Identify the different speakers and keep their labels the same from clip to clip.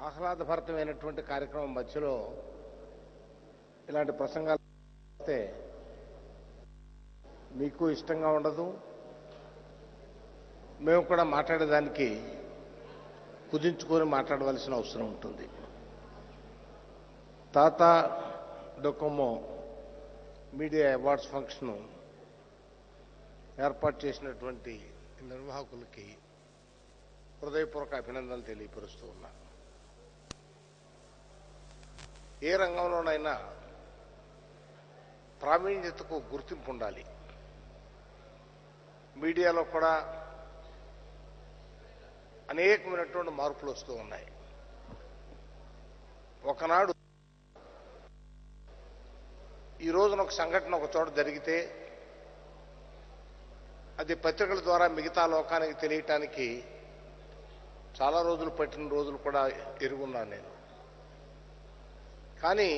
Speaker 1: ఆహ్లాదభరితమైనటువంటి కార్యక్రమం మధ్యలో ఇలాంటి ప్రసంగాలు చేస్తే మీకు ఇష్టంగా ఉండదు, మేము కూడా మాట్లాడేదానికి కుదించుకొని మాట్లాడవలసిన అవసరం ఉంటుంది. Tata Docomo media awards function ఏర్పాటు చేసినటువంటి నిర్వాహకులకి హృదయపూర్వక అభినందనలు తెలియపరుస్తూ ఉన్నా. ఏ రంగంలోనైనా ప్రావీణ్యతకు గుర్తింపు ఉండాలి. మీడియాలో కూడా అనేకమైనటువంటి మార్పులు వస్తూ ఉన్నాయి. ఒకనాడు ఈ రోజున ఒక సంఘటన ఒక చోట జరిగితే అది పత్రికల ద్వారా మిగతా లోకానికి తెలియటానికి చాలా రోజులు పట్టిన రోజులు కూడా ఎరుగున్నాను నేను. కానీ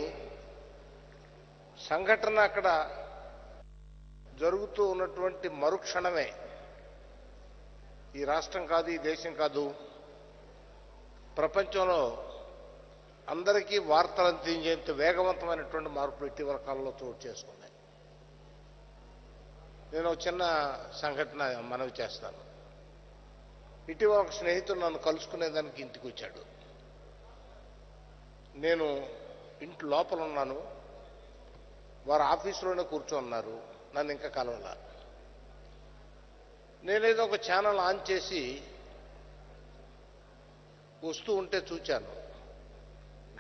Speaker 1: సంఘటన అక్కడ జరుగుతూ ఉన్నటువంటి మరుక్షణమే ఈ రాష్ట్రం కాదు, ఈ దేశం కాదు, ప్రపంచంలో అందరికీ వార్తలు అందించేంత వేగవంతమైనటువంటి మార్పులు ఇటీవల కాలంలో చోటు చేసుకున్నాయి. నేను ఒక చిన్న సంఘటన మనవి చేస్తాను. ఇటీవల ఒక స్నేహితుడు నన్ను కలుసుకునేదానికి ఇంటికి వచ్చాడు. నేను ఇంటి లోపల ఉన్నాను, వారు ఆఫీసులోనే కూర్చోన్నారు, నన్ను ఇంకా కలవాల. నేనేదో ఒక ఛానల్ ఆన్ చేసి వస్తూ ఉంటే చూచాను,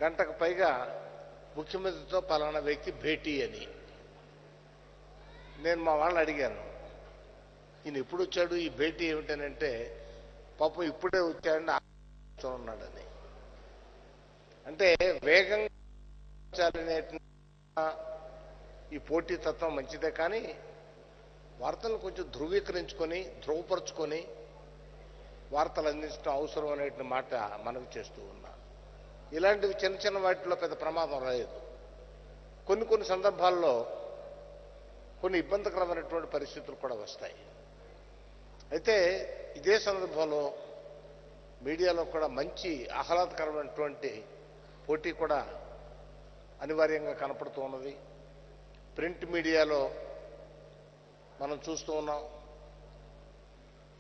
Speaker 1: గంటకు పైగా ముఖ్యమంత్రితో పలానా వ్యక్తి భేటీ అని. నేను మా వాళ్ళని అడిగాను, ఈయన ఎప్పుడు వచ్చాడు, ఈ భేటీ ఏమిటనంటే పాపం ఇప్పుడే వచ్చాడని ఉన్నాడని. అంటే వేగంగా ఈ పోటీతత్వం మంచిదే, కానీ వార్తలను కొంచెం ధృవీకరించుకొని ధృవపరుచుకొని వార్తలు అందించడం అవసరం అనే మాట మనకు చేస్తూ ఉన్నా. ఇలాంటివి చిన్న చిన్న వాటిలో పెద్ద ప్రమాదం లేదు. కొన్ని సందర్భాల్లో కొన్ని ఇబ్బందికరమైనటువంటి పరిస్థితులు కూడా వస్తాయి. అయితే ఇదే సందర్భంలో మీడియాలో కూడా మంచి ఆహ్లాదకరమైనటువంటి పోటీ కూడా అనివార్యంగా కనపడుతూ ఉన్నది. ప్రింట్ మీడియాలో మనం చూస్తూ ఉన్నాం,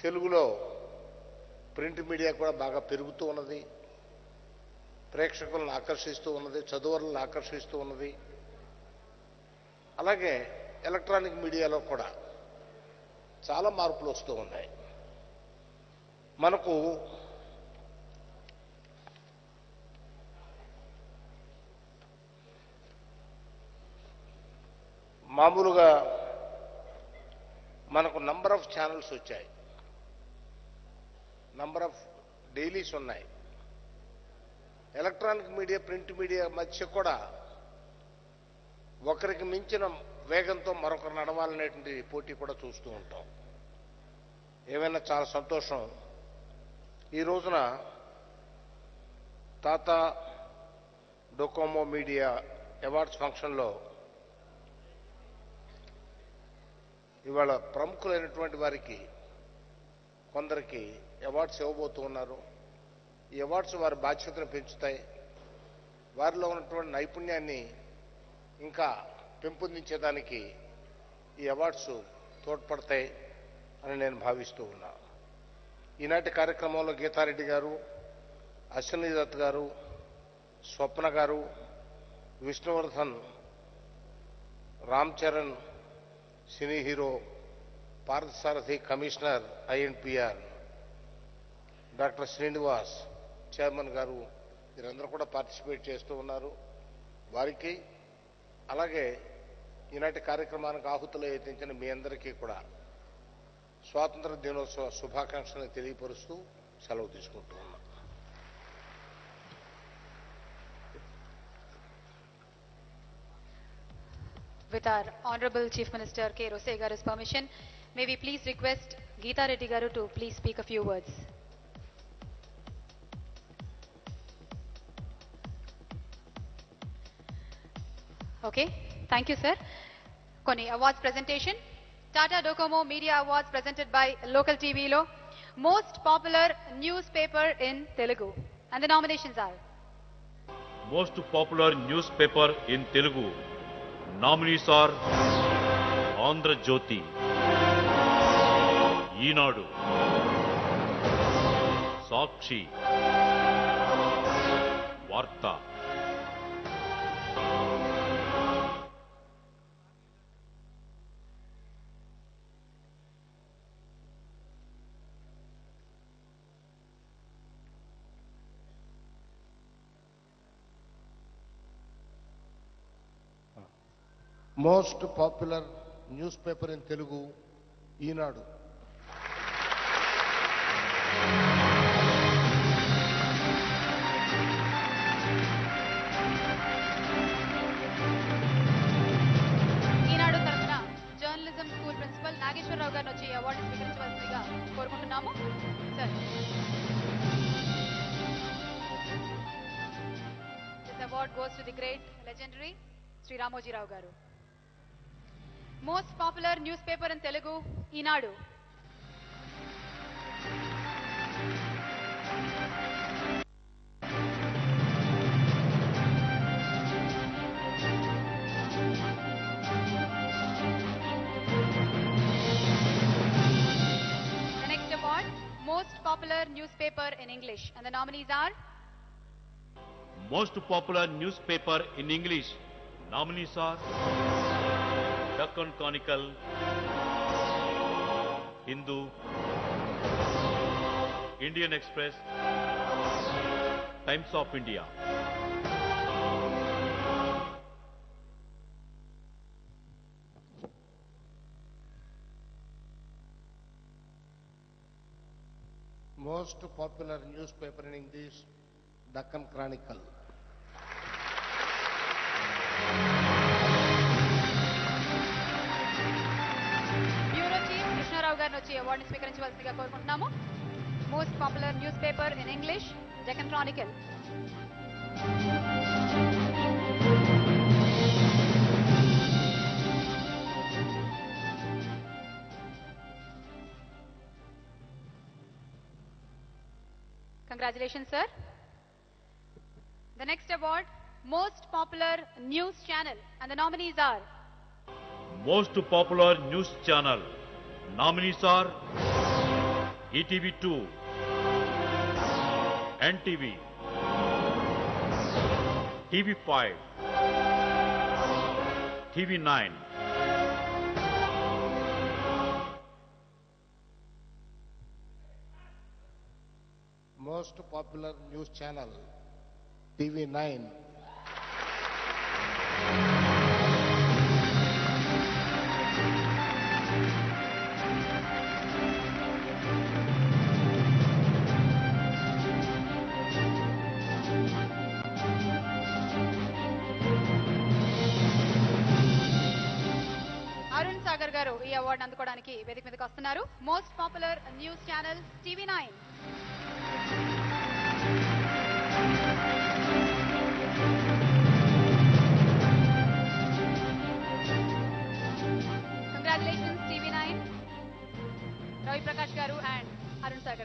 Speaker 1: తెలుగులో ప్రింట్ మీడియా కూడా బాగా పెరుగుతూ ఉన్నది, ప్రేక్షకులను ఆకర్షిస్తూ ఉన్నది, చదువులను ఆకర్షిస్తూ ఉన్నది. అలాగే ఎలక్ట్రానిక్ మీడియాలో కూడా చాలా మార్పులు వస్తూ ఉన్నాయి. మనకు మామూలుగా మనకు నంబర్ ఆఫ్ ఛానల్స్ వచ్చాయి, నంబర్ ఆఫ్ డైలీస్ ఉన్నాయి. ఎలక్ట్రానిక్ మీడియా ప్రింట్ మీడియా మధ్య కూడా ఒకరికి మించిన వేగంతో మరొకరు నడవాలనేటువంటి పోటీ కూడా చూస్తూ ఉంటాం. ఏమైనా చాలా సంతోషం, ఈ రోజున టాటా డొకోమో మీడియా అవార్డ్స్ ఫంక్షన్లో ఇవాళ ప్రముఖులైనటువంటి వారికి కొందరికి అవార్డ్స్ ఇవ్వబోతూ ఉన్నారు. ఈ అవార్డ్స్ వారి బాధ్యతను పెంచుతాయి, వారిలో ఉన్నటువంటి నైపుణ్యాన్ని ఇంకా పెంపొందించేదానికి ఈ అవార్డ్స్ తోడ్పడతాయి అని నేను భావిస్తూ ఉన్నా. ఈనాటి కార్యక్రమంలో గీతారెడ్డి గారు, అశ్విని దత్ గారు, స్వప్న గారు, Vishnuvardhan, Ram Charan cine hero, Parthasarathi commissioner INPR, doctor Srinivas chairman గారు, వీరందరూ కూడా పార్టిసిపేట్ చేస్తూ ఉన్నారు. వారికి అలాగే ఈనాటి కార్యక్రమానికి ఆహుతులు యత్నించిన మీ అందరికీ కూడా స్వాతంత్ర దినోత్సవ శుభాకాంక్షలను తెలియపరుస్తూ సెలవు తీసుకుంటూ ఉన్నాం.
Speaker 2: With our Honorable Chief Minister K. Rosei Garu's permission, may we please request Geeta Reddy Garu to please speak a few words. Okay, thank you, sir. Koni awards presentation. Tata Docomo Media Awards presented by Local TV Lo, most popular newspaper in Telugu. And the nominations are
Speaker 3: Most popular newspaper in Telugu. Nominees are Andhra Jyoti, Eenadu, Sakshi, Varta.
Speaker 1: Most popular news paper in Telugu Eenadu.
Speaker 2: Eenadu తరఫున journalism school principal Nageswararao గారిని వచ్చి award స్వీకరించవలసిందిగా కోరుకుంటున్నాము. Sir, this award goes to the great legendary Shri Ramoji Rao garu. Most popular news paper in Telugu Eenadu. The next award, most popular newspaper in English, and the nominees are
Speaker 3: Most popular newspaper in English. Nominees are Deccan Chronicle, Hindu, Indian Express, Times of India.
Speaker 1: Most popular news paper in English Deccan chronicle.
Speaker 2: Bureau chief Krishnarao గారిని వచ్చి అవార్డుని స్వీకరించవలసిందిగా కోరుకుంటున్నాము. Most popular news paper in English Deccan chronicle. Congratulations, sir. The next award, most popular news channel, and the nominees are
Speaker 3: Most popular news channel. Nominees are ETV2, NTV, TV5, TV9.
Speaker 1: Most popular news channel TV9.
Speaker 2: Arun Sagar గారు ఈ award అందుకోవడానికి వేదిక మీదకి వస్తున్నారు. Most popular news channel TV9. Congratulations, TV9, Ravi Prakash garu and Arun sir